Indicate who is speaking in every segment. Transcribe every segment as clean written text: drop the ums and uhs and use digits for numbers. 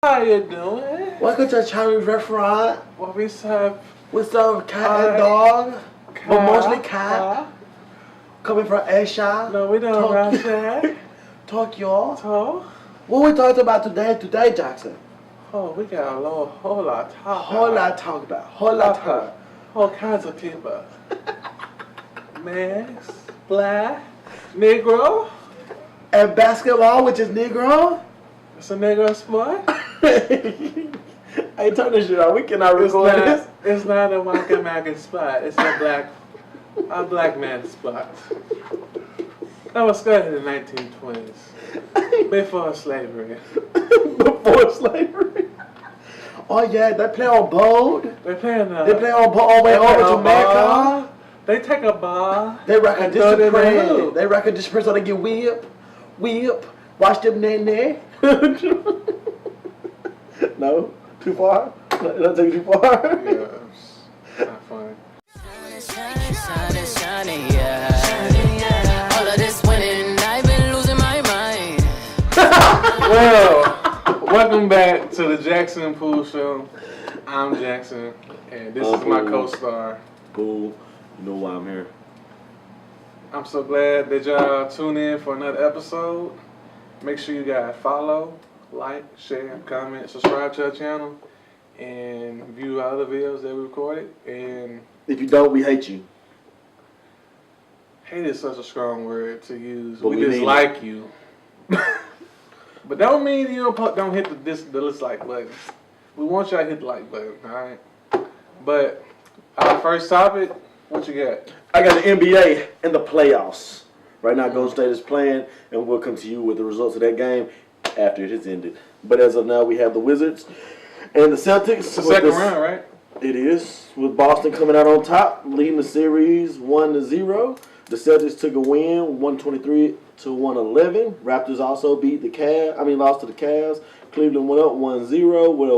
Speaker 1: How you doing?
Speaker 2: Welcome to a Chinese restaurant.
Speaker 1: What we serve?
Speaker 2: We serve cat and dog, but mostly cat. Coming from Asia.
Speaker 1: No, we don't Russia.
Speaker 2: Tokyo.
Speaker 1: So?
Speaker 2: What we talked about today, Jackson?
Speaker 1: Oh, we got a whole lot to talk
Speaker 2: Whole lot to talk about. Whole lot to talk about.
Speaker 1: All kinds of people. Mix, black, Negro.
Speaker 2: And basketball, which is Negro.
Speaker 1: It's a Negro sport.
Speaker 2: Hey, turn this shit on. We cannot record this.
Speaker 1: It's not a Waka spot. It's a black man spot. That was started in the 1920s. Before slavery.
Speaker 2: Before slavery. Oh yeah, they play on boat.
Speaker 1: They play on
Speaker 2: They play on boat all the way over to America.
Speaker 1: They take a ball.
Speaker 2: They record discipline. They record discipline so they get whip. Watch them nene. No? Too far? Did I take you too far?
Speaker 1: Yeah, it's not funny.
Speaker 3: All of this winning, I've been losing my mind.
Speaker 1: Well, welcome back to the Jackson Pool Show. I'm Jackson, and this is my co-star.
Speaker 2: Pool, you know why I'm here.
Speaker 1: I'm so glad that y'all tune in for another episode. Make sure you guys follow, like, share, comment, subscribe to our channel, and view our other videos that we recorded. And
Speaker 2: if you don't, we hate you.
Speaker 1: Hate is such a strong word to use.
Speaker 2: But
Speaker 1: we dislike you. But don't mean you don't hit the dislike button. We want y'all to hit the like button, alright? But our first topic, what you got?
Speaker 2: I got the NBA in the playoffs. Right now, Golden State is playing, and we'll come to you with the results of that game after it has ended. But as of now, we have the Wizards and the Celtics.
Speaker 1: It's the second round, right?
Speaker 2: It is, with Boston coming out on top, leading the series 1-0. The Celtics took a win, 123-111. Raptors also beat lost to the Cavs. Cleveland went up 1-0 with a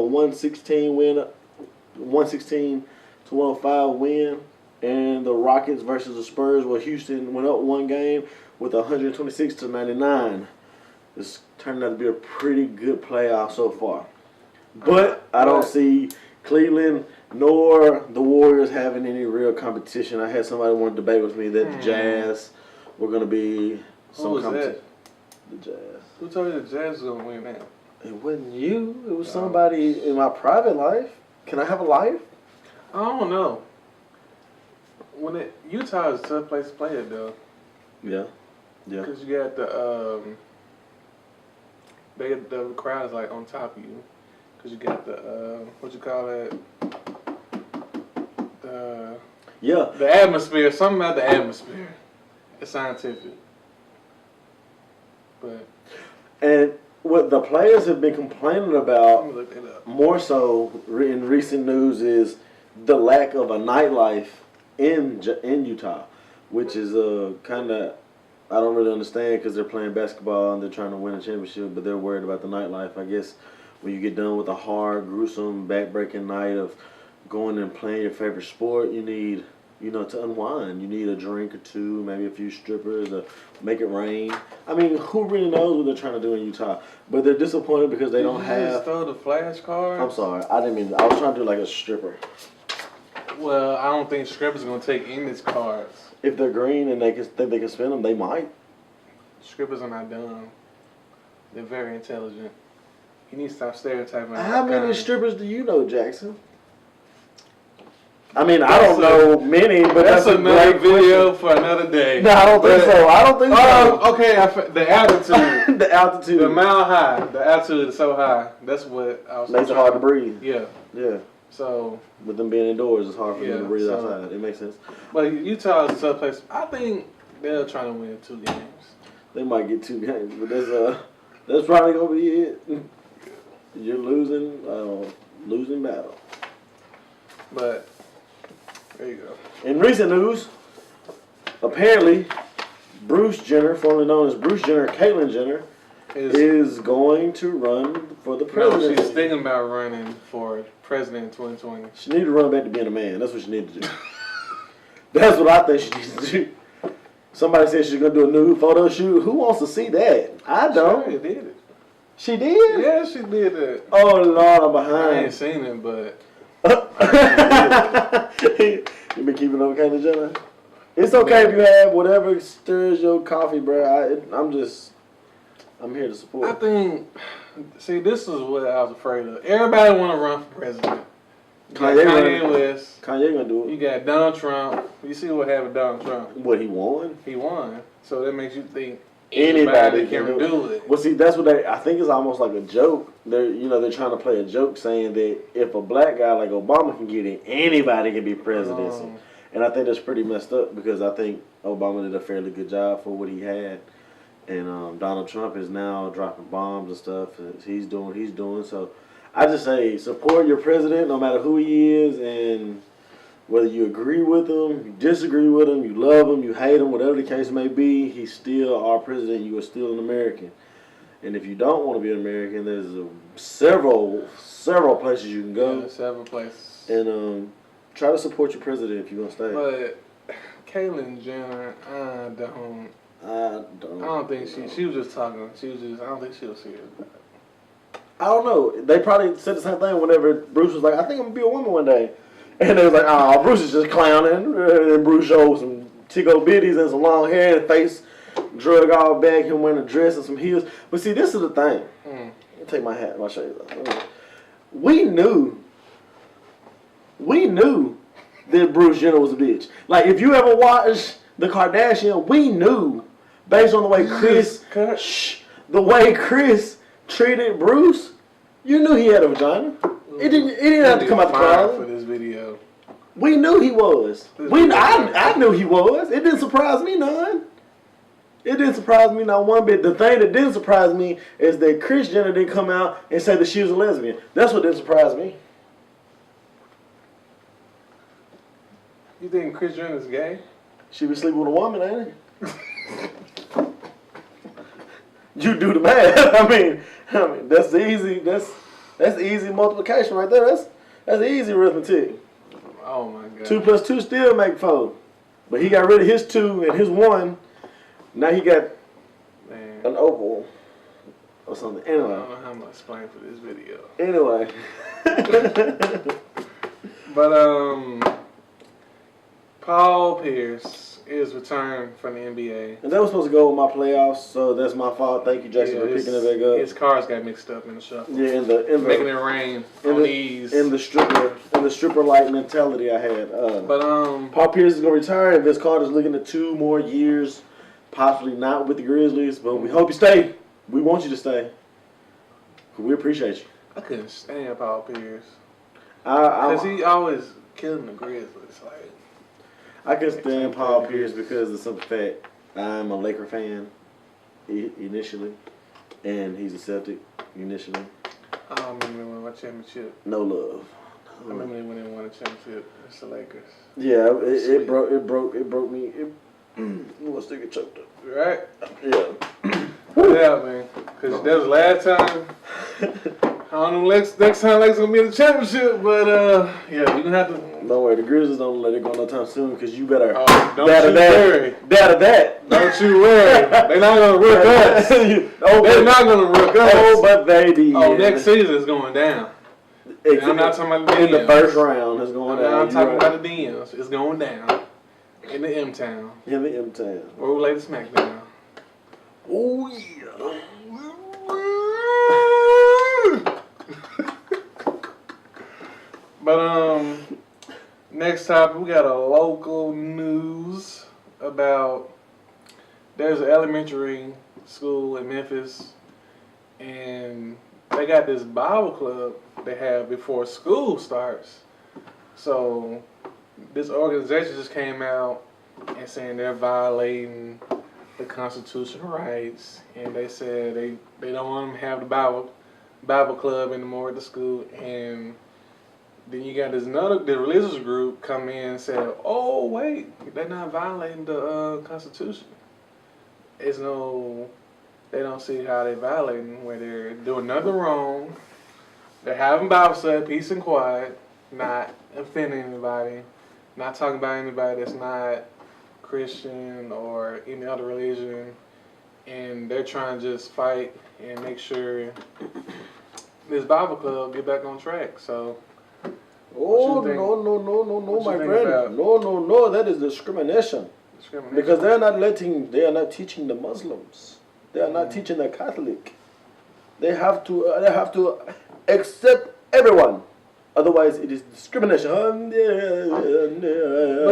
Speaker 2: 116-105 win. And the Rockets versus the Spurs, where Houston went up one game with 126-99. It's turned out to be a pretty good playoff so far. But I don't see Cleveland nor the Warriors having any real competition. I had somebody want to debate with me that the Jazz were going to be some competition. The Jazz.
Speaker 1: Who told you the Jazz was going to win now?
Speaker 2: It wasn't you. It was somebody in my private life. Can I have a life?
Speaker 1: I don't know. Utah is a tough place to play it though. Yeah. Because you got the crowd is like on top of you. Because you got the what you call that? The atmosphere. Something about the atmosphere. It's scientific.
Speaker 2: And what the players have been complaining about more so in recent news is the lack of a nightlife in Utah, which is kind of, I don't really understand because they're playing basketball and they're trying to win a championship, but they're worried about the nightlife. I guess when you get done with a hard, gruesome, back-breaking night of going and playing your favorite sport, you need, to unwind. You need a drink or two, maybe a few strippers, or make it rain. I mean, who really knows what they're trying to do in Utah? But they're disappointed because they don't have.
Speaker 1: Just throw the flashcards?
Speaker 2: I'm sorry, I didn't mean. I was trying to do like a stripper.
Speaker 1: Well, I don't think strippers are going to take in these cards.
Speaker 2: If they're green and they think they can spin them, they might.
Speaker 1: Strippers are not dumb. They're very intelligent. You need to stop stereotyping.
Speaker 2: How many strippers do you know, Jackson? I mean, I don't know many, but that's
Speaker 1: another video for another day.
Speaker 2: No, I don't think so. I don't think so.
Speaker 1: Okay, the altitude.
Speaker 2: The altitude.
Speaker 1: The mile high. The altitude is so high. That's what I was
Speaker 2: makes it hard to breathe.
Speaker 1: Yeah.
Speaker 2: Yeah.
Speaker 1: So,
Speaker 2: with them being indoors, it's hard for them to breathe outside. It makes sense.
Speaker 1: But Utah is a tough place. I think they're trying to win 2 games.
Speaker 2: They might get 2 games, but that's probably gonna be it. You're losing battle.
Speaker 1: But there you go.
Speaker 2: In recent news, apparently, Bruce Jenner, formerly known as Bruce Jenner, Caitlyn Jenner, is going to run for the presidency.
Speaker 1: No, she's thinking about running for president in 2020.
Speaker 2: She needs to run back to being a man. That's what she needs to do. That's what I think she needs to do. Somebody said she's going to do a nude photo shoot. Who wants to see that? I don't.
Speaker 1: She did it.
Speaker 2: She did?
Speaker 1: Yeah, she did that.
Speaker 2: Oh, Lord, I'm
Speaker 1: I
Speaker 2: behind.
Speaker 1: ain't seen it, but
Speaker 2: You been keeping up with Caitlyn Jenner? It's okay if you have whatever stirs your coffee, bro. I'm here to support.
Speaker 1: I think, see, this is what I was afraid of. Everybody want to run for president. You got Kanye West.
Speaker 2: Kanye gonna do
Speaker 1: You
Speaker 2: it.
Speaker 1: got Donald Trump. You see what happened with Donald Trump.
Speaker 2: What, he won?
Speaker 1: He won. So that makes you think
Speaker 2: Anybody
Speaker 1: can do it.
Speaker 2: Well, see, that's what I think it's almost like a joke. They're trying to play a joke saying that if a black guy like Obama can get in, anybody can be presidency. And I think that's pretty messed up because I think Obama did a fairly good job for what he had. And Donald Trump is now dropping bombs and stuff. He's doing what he's doing. So I just say support your president no matter who he is, and whether you agree with him, you disagree with him, you love him, you hate him, whatever the case may be, he's still our president. You are still an American. And if you don't want to be an American, there's several places you can go.
Speaker 1: Yeah, several places.
Speaker 2: And try to support your president if you're going to stay.
Speaker 1: But Caitlyn Jenner, I don't think she was just talking. I don't think she was serious about it.
Speaker 2: I don't know. They probably said the same thing whenever Bruce was like, I think I'm going to be a woman one day. And they was like, oh, Bruce is just clowning. And Bruce showed some tickle bitties and some long hair and face drug all back, him wearing a dress and some heels. But see, this is the thing. Let me take my hat, my shades off. We knew that Bruce Jenner was a bitch. Like, if you ever watched The Kardashians, we knew, based on the way Chris treated Bruce, you knew he had a vagina. It didn't have to come out the closet.
Speaker 1: For this video.
Speaker 2: We knew he was. I knew he was. It didn't surprise me none. It didn't surprise me not one bit. The thing that didn't surprise me is that Kris Jenner didn't come out and say that she was a lesbian. That's what didn't surprise me.
Speaker 1: You think Kris Jenner is gay?
Speaker 2: She be sleeping with a woman, ain't it? You do the math. I mean, that's easy. That's easy multiplication right there. That's easy arithmetic.
Speaker 1: Oh my God.
Speaker 2: 2 + 2 still make 4. But he got rid of his 2 and his 1. Now he got an oval or something. Anyway.
Speaker 1: I don't know how I'm gonna explain for this video.
Speaker 2: Anyway.
Speaker 1: But Paul Pierce is returned from the NBA.
Speaker 2: And that was supposed to go with my playoffs, so that's my fault. Thank you, Jason, for picking it back up.
Speaker 1: His cars got mixed up in the shuffle.
Speaker 2: Yeah,
Speaker 1: making it rain on these.
Speaker 2: In the stripper like mentality I had.
Speaker 1: But
Speaker 2: Paul Pierce is gonna retire, and Vince Carter's looking at 2 more years, possibly not with the Grizzlies, but we hope you stay. We want you to stay. We appreciate you.
Speaker 1: I couldn't stand Paul Pierce.
Speaker 2: Because
Speaker 1: he always killing the Grizzlies. Like,
Speaker 2: I can stand Paul Pierce because of some fact. I'm a Laker fan initially, and he's a Celtic initially.
Speaker 1: I don't remember when they won a championship.
Speaker 2: No love.
Speaker 1: I remember when they won a championship. It's the Lakers.
Speaker 2: Yeah, it broke me. It was still get choked up.
Speaker 1: Right?
Speaker 2: Yeah.
Speaker 1: Yeah, man. Because that was last time. I don't know next time Lakers gonna be in the championship, but yeah, you gonna have to.
Speaker 2: Don't worry, the Grizzlies don't let it go no time soon because you better.
Speaker 1: Don't you worry.
Speaker 2: That.
Speaker 1: Don't you worry. They're not gonna rook us. They're not gonna rook us.
Speaker 2: Oh, but baby.
Speaker 1: Oh, next season is going down. I'm not talking about the DMs.
Speaker 2: In the first round, it's going down.
Speaker 1: I'm talking about the DMs. It's going down. In the M-Town.
Speaker 2: In the M-Town.
Speaker 1: Where we lay the SmackDown.
Speaker 2: Oh, yeah.
Speaker 1: But next topic, we got a local news about there's an elementary school in Memphis, and they got this Bible club they have before school starts. So this organization just came out and saying they're violating the constitutional rights, and they said they don't want them to have the Bible club anymore at the school. And then you got the religious group come in and say, oh wait, they're not violating the Constitution. They don't see how they're violating, where they're doing nothing wrong. They're having Bible study, peace and quiet, not offending anybody, not talking about anybody that's not Christian or any other religion. and they're trying to just fight and make sure this Bible club get back on track. So,
Speaker 2: Oh,
Speaker 1: think?
Speaker 2: no,
Speaker 1: What
Speaker 2: my
Speaker 1: you think
Speaker 2: friend.
Speaker 1: about-
Speaker 2: No, that is discrimination.
Speaker 1: discrimination.
Speaker 2: Because they are not teaching the Muslims. They are not teaching the Catholic. They have to accept everyone. Otherwise, it is discrimination.
Speaker 1: But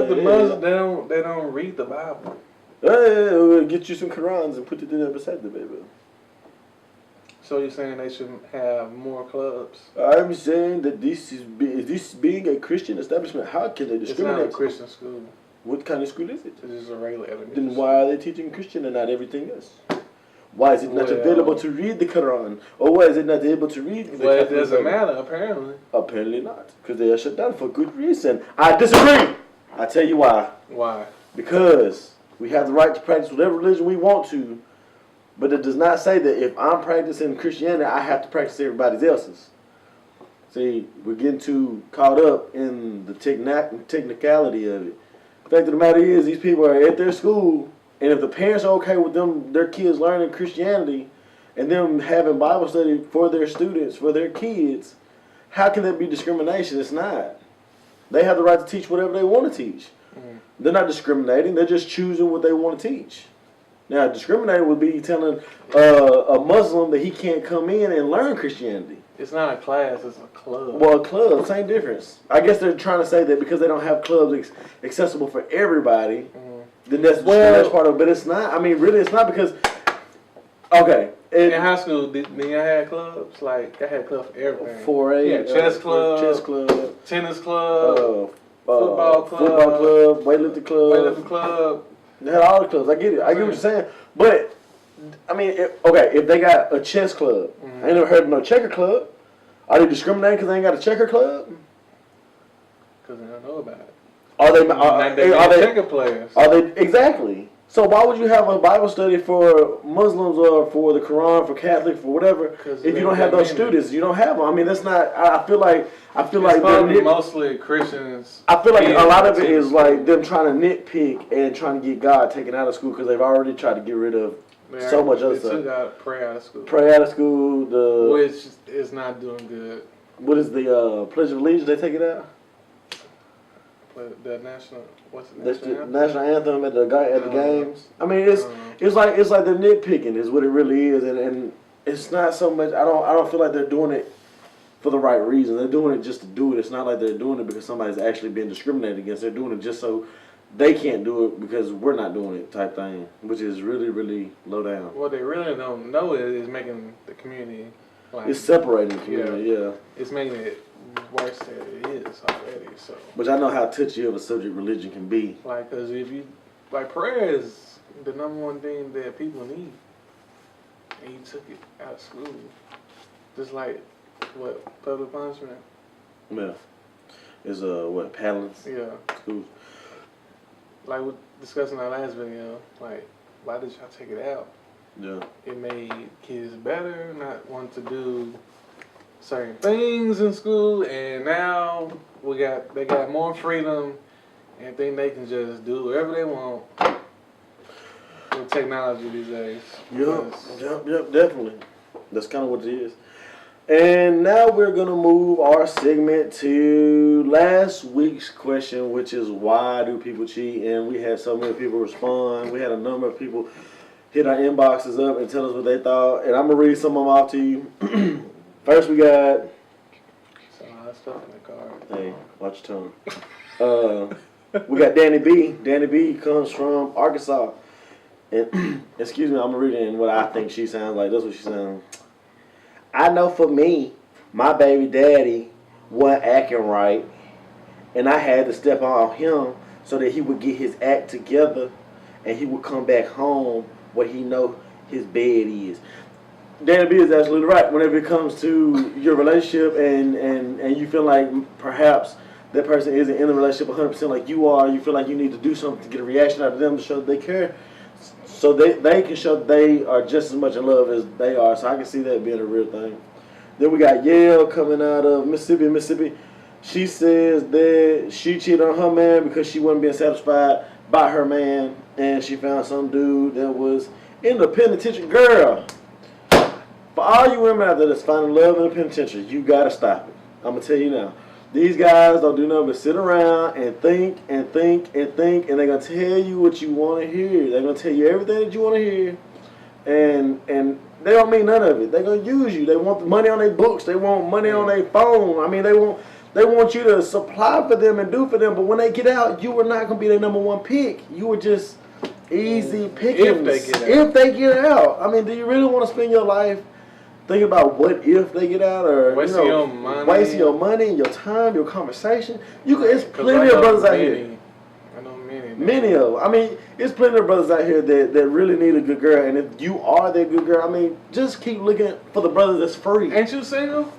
Speaker 1: the Muslims, they don't read the Bible.
Speaker 2: Hey, we'll get you some Qurans and put it in there beside the baby.
Speaker 1: So you're saying they should have more clubs?
Speaker 2: I'm saying that this being a Christian establishment. How can they
Speaker 1: It's not
Speaker 2: discriminate?
Speaker 1: a Christian school.
Speaker 2: What kind of school is it?
Speaker 1: It's just a regular elementary
Speaker 2: Then
Speaker 1: school.
Speaker 2: why are they teaching Christian and not everything else? Why is it not
Speaker 1: Well-
Speaker 2: available to read the Quran? Or why is it not able to read the
Speaker 1: Well, it
Speaker 2: Catholic
Speaker 1: doesn't
Speaker 2: Bible?
Speaker 1: matter, apparently.
Speaker 2: Apparently not. Because they are shut down for good reason. I disagree! I tell you why.
Speaker 1: Why?
Speaker 2: Because we have the right to practice whatever religion we want to, but it does not say that if I'm practicing Christianity, I have to practice everybody else's. See, we're getting too caught up in the technicality of it. The fact of the matter is, these people are at their school, and if the parents are okay with them, their kids learning Christianity, and them having Bible study for their students, for their kids, how can that be discrimination? It's not. They have the right to teach whatever they want to teach. They're not discriminating. They're just choosing what they want to teach. Now, discriminating would be telling a Muslim that he can't come in and learn Christianity.
Speaker 1: It's not a class, it's a club.
Speaker 2: Well, a club, same difference. I guess they're trying to say that because they don't have clubs accessible for everybody, then that's the discrimination part of it. But it's not. I mean, really, it's not because, okay.
Speaker 1: In high school, did I have clubs? Like, I had clubs for everything.
Speaker 2: 4A,
Speaker 1: Yeah, chess club, tennis club, football club,
Speaker 2: weightlifting
Speaker 1: weightlifting club.
Speaker 2: They had all the clubs. I get it. I get what you're saying. But, I mean, if they got a chess club, I ain't never heard of no checker club. Are they discriminating because they ain't got a checker club?
Speaker 1: Because they don't know about it.
Speaker 2: Are they
Speaker 1: checker players?
Speaker 2: Are they exactly? So why would you have a Bible study for Muslims or for the Quran, for Catholic, for whatever, if you don't have those students? You don't have them. I mean, that's not. I feel like
Speaker 1: probably mostly Christians.
Speaker 2: I feel like a lot of it is like them trying to nitpick and trying to get God taken out of school because they've already tried to get rid of so much other stuff.
Speaker 1: They took out prayer out of school.
Speaker 2: Prayer out of school.
Speaker 1: Which is not doing good.
Speaker 2: What is the Pledge of Allegiance? They take it out.
Speaker 1: The national, what's the
Speaker 2: That's
Speaker 1: national
Speaker 2: the
Speaker 1: anthem?
Speaker 2: national anthem at the games. I mean, it's like they're nitpicking is what it really is, and it's not so much. I don't feel like they're doing it for the right reason. They're doing it just to do it. It's not like they're doing it because somebody's actually being discriminated against. They're doing it just so they can't do it because we're not doing it type thing, which is really, really low down.
Speaker 1: What they really don't know is making the community like
Speaker 2: It's separating the community, yeah.
Speaker 1: It's making it worse than it is already. So,
Speaker 2: Which I know how touchy of a subject religion can be.
Speaker 1: like, cause if you prayer is the number one thing that people need, and you took it out of school, just like what public punishment.
Speaker 2: Yeah. It's Paddlings
Speaker 1: Yeah.
Speaker 2: schools.
Speaker 1: Like we discussed in our last video, like, why did y'all take it out?
Speaker 2: Yeah.
Speaker 1: It made kids better, not want to do certain things in school, and now they got more freedom and think they can just do whatever they want with technology these days.
Speaker 2: Yep, definitely. That's kind of what it is. And now we're going to move our segment to last week's question, which is why do people cheat? And we had so many people respond. We had a number of people hit our inboxes up and tell us what they thought. And I'm going to read some of them off to you. First we got...
Speaker 1: So a lot of stuff in the car.
Speaker 2: Hey, watch your tongue. We got Danny B. Danny B comes from Arkansas. And, excuse me, I'm going to read it in what I think she sounds like. That's what she sounds. I know for me, my baby daddy wasn't acting right, and I had to step on him so that he would get his act together, and he would come back home where he know his bed is. Danny B is absolutely right. Whenever it comes to your relationship and you feel like perhaps that person isn't in the relationship 100% like you are, you feel like you need to do something to get a reaction out of them to show that they care, so they can show that they are just as much in love as they are. So I can see that being a real thing. Then we got Yale coming out of Mississippi. She says that she cheated on her man because she wasn't being satisfied by her man, and she found some dude that was in the penitentiary. Girl, for all you women out there that's finding love in the penitentiary, you gotta stop it. I'm gonna tell you now. These guys don't do nothing but sit around and think and think and think, and they're gonna tell you what you want to hear. They're gonna tell you everything that you want to hear, and they don't mean none of it. They're gonna use you. They want the money on their books. They want money on their phone. I mean, they want you to supply for them and do for them. But when they get out, you were not gonna be their number one pick. You were just easy pickings. If they get out. I mean, do you really want to spend your life thinking about what if they get out, or wasting your money, your time, your conversation? It's plenty of brothers out here.
Speaker 1: I know many.
Speaker 2: Many of them. I mean, it's plenty of brothers out here that really need a good girl, and if you are that good girl, I mean, just keep looking for the brothers that's free.
Speaker 1: Ain't you single?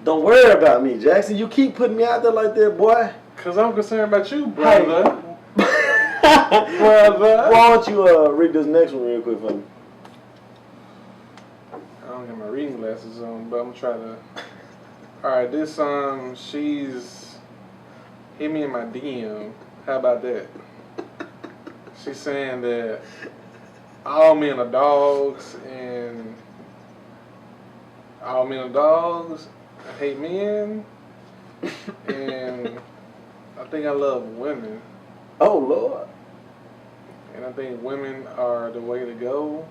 Speaker 2: Don't worry about me, Jackson. You keep putting me out there like that, boy.
Speaker 1: Cause I'm concerned about you, brother.
Speaker 2: Brother. Why don't you read this next one real quick for me?
Speaker 1: I don't got my reading glasses on, but I'm gonna try to. Alright, this she's hit me in my DM. How about that? She's saying that all men are dogs, and all men are dogs. I hate men, and I think I love women.
Speaker 2: Oh Lord!
Speaker 1: And I think women are the way to go.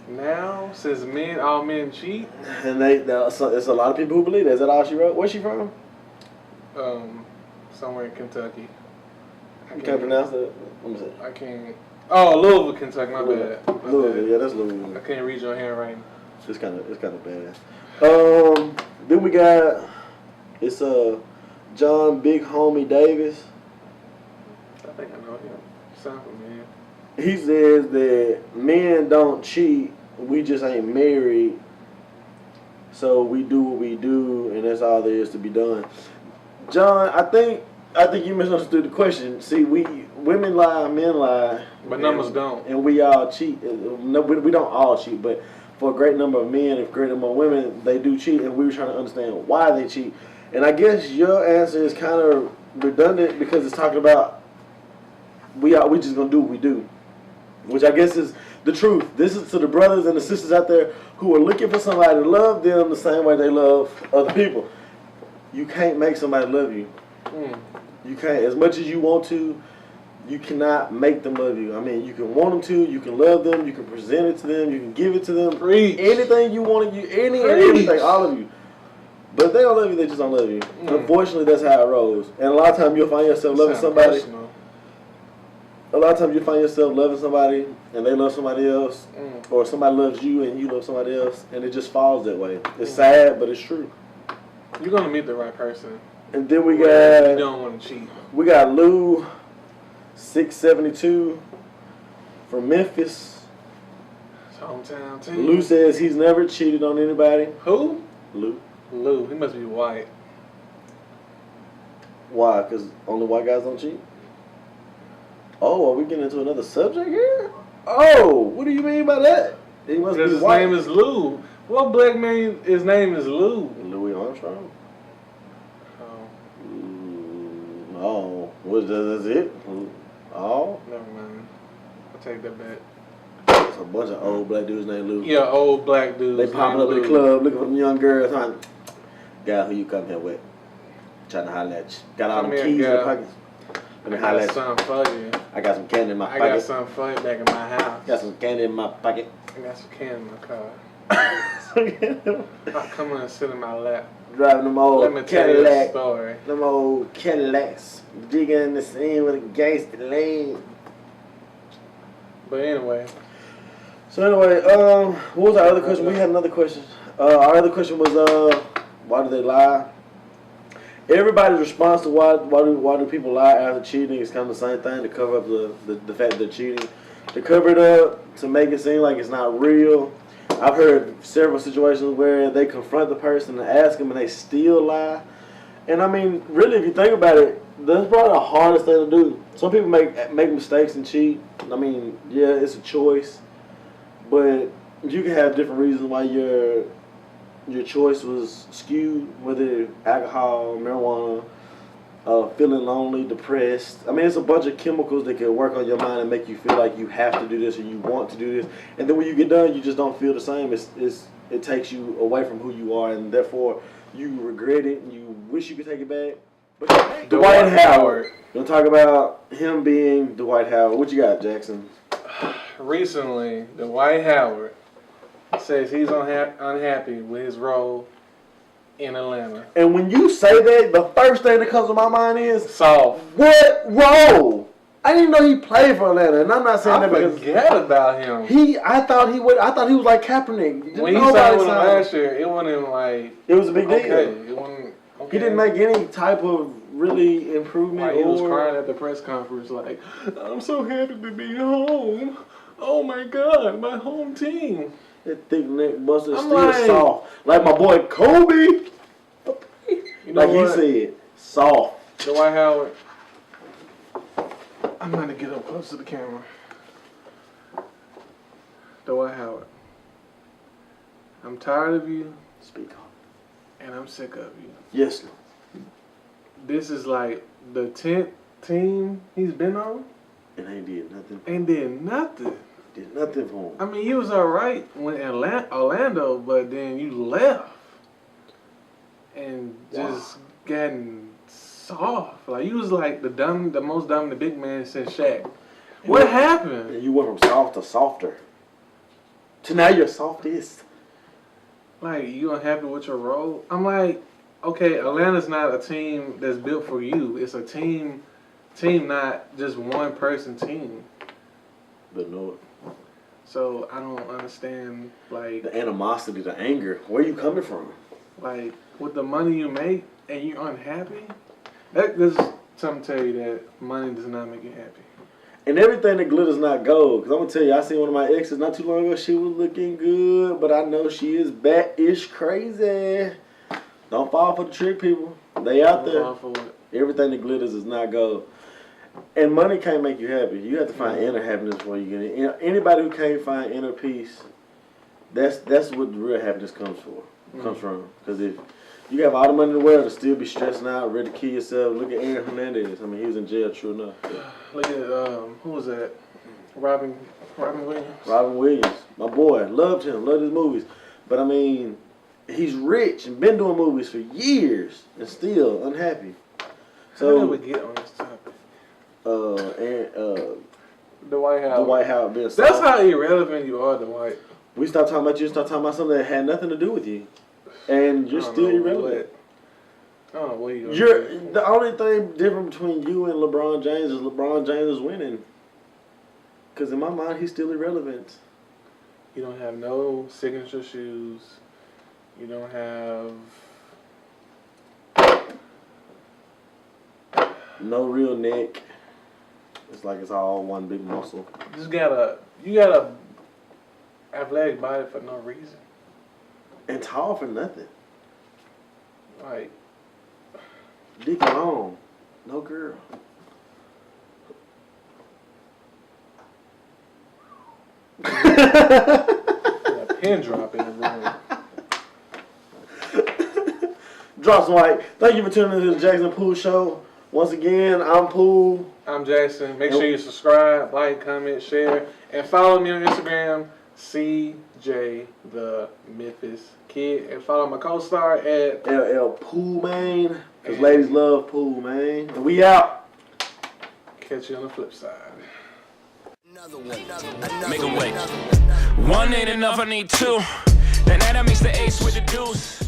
Speaker 1: Now, since all men cheat.
Speaker 2: And there's a lot of people who believe that. Is that all she wrote? Where's she from?
Speaker 1: Somewhere in Kentucky.
Speaker 2: You can't pronounce that? Let me see.
Speaker 1: I can't. Oh, Louisville, Kentucky. My bad.
Speaker 2: Louisville, yeah, that's Louisville.
Speaker 1: I can't read your handwriting.
Speaker 2: It's kind of bad. Then we got John Big Homie Davis.
Speaker 1: I think I know him. Sound familiar.
Speaker 2: He says that men don't cheat. We just ain't married. So we do what we do, and that's all there is to be done. John, I think you misunderstood the question. See, women lie, men lie,
Speaker 1: but numbers don't,
Speaker 2: and we all cheat. No, we don't all cheat, but for a great number of men, and a great number of women, they do cheat, and we were trying to understand why they cheat. And I guess your answer is kind of redundant because it's talking about we just gonna do what we do, which I guess is the truth. This is to the brothers and the sisters out there who are looking for somebody to love them the same way they love other people. You can't make somebody love you. You can't. As much as you want to, you cannot make them love you. I mean, you can want them to, you can love them, you can present it to them, you can give it to them.
Speaker 1: Preach.
Speaker 2: Anything you want, everything, all of you. But if they don't love you, they just don't love you. Unfortunately, that's how it rolls. And a lot of times you'll find yourself loving somebody.
Speaker 1: Personal.
Speaker 2: A lot of times you find yourself loving somebody and they love somebody else, or somebody loves you and you love somebody else, and it just falls that way. It's sad, but it's true.
Speaker 1: You're gonna meet the right person.
Speaker 2: And then we
Speaker 1: you
Speaker 2: got
Speaker 1: don't want to cheat.
Speaker 2: We got Lou 672 from Memphis.
Speaker 1: It's hometown team.
Speaker 2: Lou says he's never cheated on anybody.
Speaker 1: Who?
Speaker 2: Lou.
Speaker 1: He must be white.
Speaker 2: Why? Because only white guys don't cheat? Oh, are we getting into another subject here? Oh, what do you mean by that? He must be white.
Speaker 1: His name is Lou. What black man, his name is Lou?
Speaker 2: Louis Armstrong.
Speaker 1: Oh.
Speaker 2: No. What is it? Oh?
Speaker 1: Never mind. I'll take that back.
Speaker 2: It's a bunch of old black dudes named Lou.
Speaker 1: Yeah, old black dudes.
Speaker 2: They popping up in the club looking for them young girls. Guy, who you come here with? Trying to holler at you. Got all them keys in the pockets. Let me holler at you.
Speaker 1: I got something for you.
Speaker 2: I got some candy in my pocket.
Speaker 1: I got something for you back in my house.
Speaker 2: Got some candy in my pocket.
Speaker 1: I got some candy in my car. I'll come on and sit in my lap.
Speaker 2: Driving them old
Speaker 1: Let me tell you a story.
Speaker 2: Them old Cadillacs. Digging in the scene with a gangster leg.
Speaker 1: But anyway.
Speaker 2: So anyway, what was our other question? We had another question. Our other question was, why do they lie? Everybody's response to why do people lie after cheating is kind of the same thing, to cover up the fact that they're cheating. To cover it up, to make it seem like it's not real. I've heard several situations where they confront the person and ask them and they still lie. And I mean, really, if you think about it, that's probably the hardest thing to do. Some people make mistakes and cheat. I mean, yeah, it's a choice. But you can have different reasons why your choice was skewed, whether alcohol, marijuana, feeling lonely, depressed. I mean, it's a bunch of chemicals that can work on your mind and make you feel like you have to do this or you want to do this. And then when you get done, you just don't feel the same. It takes you away from who you are, and therefore you regret it and you wish you could take it back. But Dwight Howard. We're going to talk about him being Dwight Howard. What you got, Jackson?
Speaker 1: Recently, Dwight Howard says he's unhappy with his role in Atlanta.
Speaker 2: And when you say that, the first thing that comes to my mind is
Speaker 1: Soft.
Speaker 2: What role? I didn't even know he played for Atlanta, and I'm not saying that because
Speaker 1: forget about him.
Speaker 2: I thought he was like Kaepernick.
Speaker 1: When he signed with him last year, it wasn't like
Speaker 2: it was a big deal.
Speaker 1: It wasn't. Okay.
Speaker 2: He didn't make any type of really improvement.
Speaker 1: Like he was crying at the press conference, like, "I'm so happy to be home. Oh my God, my home team."
Speaker 2: That thick neck buster still soft, like my boy Kobe.
Speaker 1: You know
Speaker 2: like
Speaker 1: what?
Speaker 2: he said, soft.
Speaker 1: Dwight Howard. I'm gonna get up close to the camera. Dwight Howard. I'm tired of you.
Speaker 2: Speak up.
Speaker 1: And I'm sick of you.
Speaker 2: Yes, Lord.
Speaker 1: This is like the 10th team he's been on.
Speaker 2: And ain't did nothing.
Speaker 1: Ain't did nothing.
Speaker 2: Did nothing for him.
Speaker 1: I mean, you was alright when Orlando, but then you left. And just gotten soft. Like, you was like the most dominant big man since Shaq. What happened?
Speaker 2: And you went from soft to softer. To now you're softest.
Speaker 1: Like, you unhappy with your role? I'm like, okay, Atlanta's not a team that's built for you. It's a team, not just one person team.
Speaker 2: But no.
Speaker 1: So I don't understand, like,
Speaker 2: the animosity, the anger. Where you coming from?
Speaker 1: Like, with the money you make and you're unhappy, there's something to tell you that money does not make you happy.
Speaker 2: And everything that glitters not gold. Because I'm going to tell you, I seen one of my exes not too long ago. She was looking good, but I know she is bat-ish crazy. Don't fall for the trick, people. They out there.
Speaker 1: Don't fall for it.
Speaker 2: Everything that glitters is not gold. And money can't make you happy. You have to find inner happiness before you get it. You know, anybody who can't find inner peace, that's what the real happiness comes from. Because if you have all the money in the world and still be stressing out, ready to kill yourself, look at Aaron Hernandez. I mean, he was in jail, true enough. Yeah.
Speaker 1: Look at, who was that? Robin Williams?
Speaker 2: Robin Williams. My boy. Loved him. Loved his movies. But, I mean, he's rich and been doing movies for years and still unhappy.
Speaker 1: So, how did we get on this topic? Dwight Howard.
Speaker 2: Dwight Howard being soft.
Speaker 1: That's how irrelevant you are, Dwight.
Speaker 2: We start talking about you and start talking about something that had nothing to do with you. And you're still irrelevant.
Speaker 1: I don't know what you're
Speaker 2: doing. The only thing different between you and LeBron James is LeBron James is winning. Because in my mind, he's still irrelevant.
Speaker 1: You don't have no signature shoes. You don't have
Speaker 2: no real neck. It's like it's all one big muscle.
Speaker 1: You got a athletic body for no reason.
Speaker 2: And tall for nothing.
Speaker 1: Like,
Speaker 2: dick long, no girl.
Speaker 1: A pin drop in the room.
Speaker 2: Drops White. Thank you for tuning into the Jackson Poole Show. Once again, I'm Poole.
Speaker 1: I'm Jackson. Make sure you subscribe, like, comment, share, and follow me on Instagram, CJ the Memphis Kid, and follow my co-star at
Speaker 2: LL Poole, man. Because ladies love Poole, man. And we out.
Speaker 1: Catch you on the flip side.
Speaker 4: Another one. Make a way. One ain't enough, I need two. Then that makes the ace with the deuce.